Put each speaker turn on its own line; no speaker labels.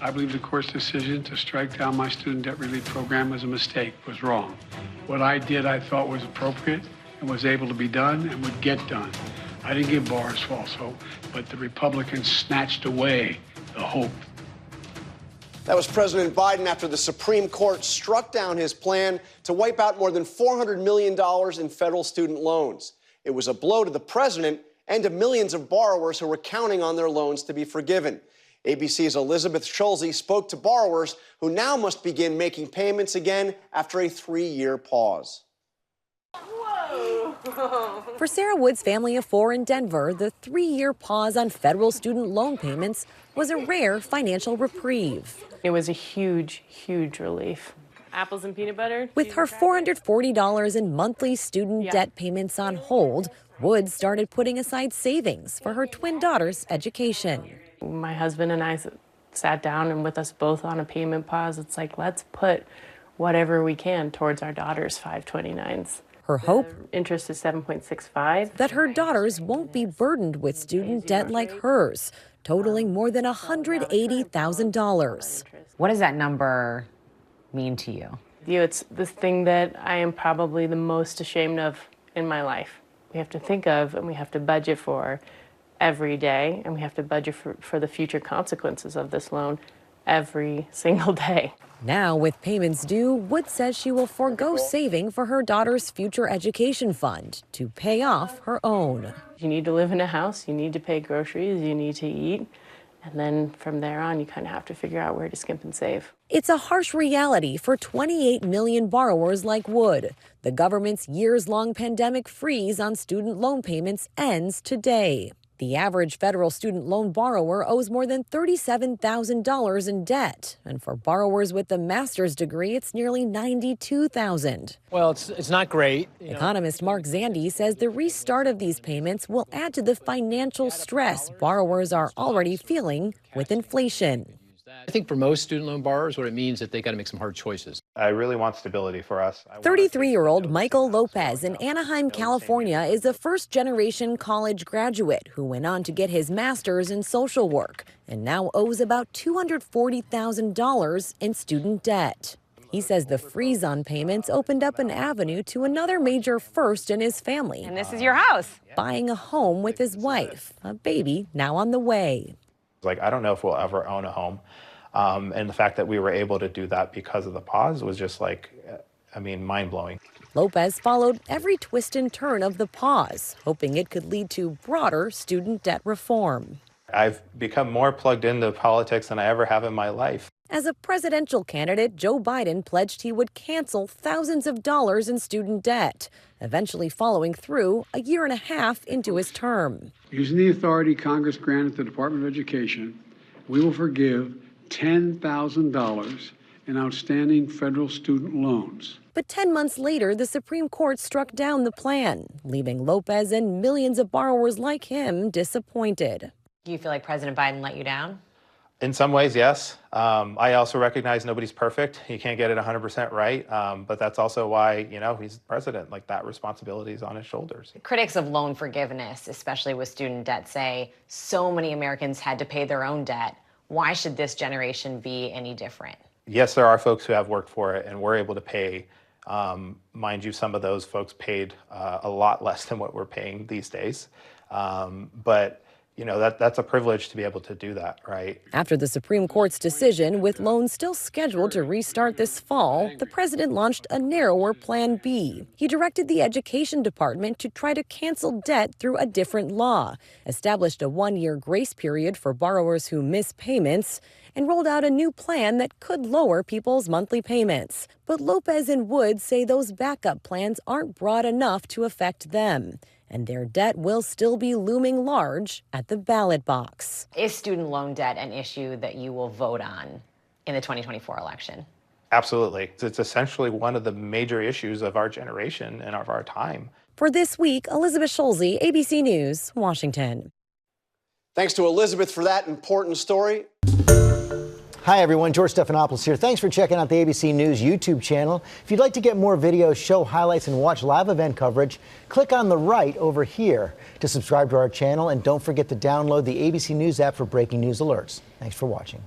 I believe the court's decision to strike down my student debt relief program was a mistake, was wrong. What I did, I thought was appropriate and was able to be done and would get done. I didn't give borrowers false hope, but the Republicans snatched away the hope.
That was President Biden after the Supreme Court struck down his plan to wipe out more than $400 million in federal student loans. It was a blow to the president and to millions of borrowers who were counting on their loans to be forgiven. ABC's Elizabeth Schulze spoke to borrowers who now must begin making payments again after a 3-year pause.
Whoa.
For Sarah Wood's family of 4 in Denver, the 3-year pause on federal student loan payments was a rare financial reprieve.
It was a huge, huge relief. Apples and peanut butter.
With her $440 in monthly student debt payments on hold, Wood started putting aside savings for her twin daughter's education.
My husband and I sat down and with us both on a payment pause, it's like, let's put whatever we can towards our daughter's 529s.
Her hope?
Interest is 7.65.
That her daughters won't be burdened with student debt like hers, totaling more than $180,000.
What does that number mean to you?
It's the thing that I am probably the most ashamed of in my life. We have to think of and we have to budget for every day, and we have to budget for the future consequences of this loan every single day.
Now, with payments due, Wood says she will forego saving for her daughter's future education fund to pay off her own.
You need to live in a house, you need to pay groceries, you need to eat, and then from there on, you kind of have to figure out where to skimp and save.
It's a harsh reality for 28 million borrowers like Wood. The government's years-long pandemic freeze on student loan payments ends today. The average federal student loan borrower owes more than $37,000 in debt. And for borrowers with a master's degree, it's nearly $92,000.
Well, it's not great.
Economist Mark Zandi says the restart of these payments will add to the financial stress borrowers are already feeling with inflation.
I think for most student loan borrowers, what it means is that they got to make some hard choices.
I really want stability for us.
33-year-old Michael Lopez in Anaheim, California, is a first-generation college graduate who went on to get his master's in social work and now owes about $240,000 in student debt. He says the freeze on payments opened up an avenue to another major first in his family.
And this is your house.
Buying a home with his wife, a baby now on the way.
Like, I don't know if we'll ever own a home. And the fact that we were able to do that because of the pause was just like, mind-blowing.
Lopez followed every twist and turn of the pause, hoping it could lead to broader student debt reform.
I've become more plugged into politics than I ever have in my life.
As a presidential candidate, Joe Biden pledged he would cancel thousands of dollars in student debt, eventually following through a year and a half into his term.
Using the authority Congress granted the Department of Education, we will forgive $10,000 in outstanding federal student loans.
But 10 months later, the Supreme Court struck down the plan, leaving Lopez and millions of borrowers like him disappointed.
Do you feel like President Biden let you down?
In some ways, yes. I also recognize nobody's perfect. You can't get it 100% right. But that's also why, he's president. Like, that responsibility is on his shoulders.
Critics of loan forgiveness, especially with student debt, say so many Americans had to pay their own debt. Why should this generation be any different?
Yes, there are folks who have worked for it and were able to pay. Mind you, some of those folks paid a lot less than what we're paying these days. But that's a privilege to be able to do that, right?
After the Supreme Court's decision, with loans still scheduled to restart this fall, the president launched a narrower Plan B. He directed the Education Department to try to cancel debt through a different law, established a 1-year grace period for borrowers who miss payments, and rolled out a new plan that could lower people's monthly payments. But Lopez and Wood say those backup plans aren't broad enough to affect them, and their debt will still be looming large at the ballot box.
Is student loan debt an issue that you will vote on in the 2024 election?
Absolutely. It's essentially one of the major issues of our generation and of our time.
For This Week, Elizabeth Schulze, ABC News, Washington.
Thanks to Elizabeth for that important story.
Hi, everyone. George Stephanopoulos here. Thanks for checking out the ABC News YouTube channel. If you'd like to get more videos, show highlights, and watch live event coverage, click on the right over here to subscribe to our channel. And don't forget to download the ABC News app for breaking news alerts. Thanks for watching.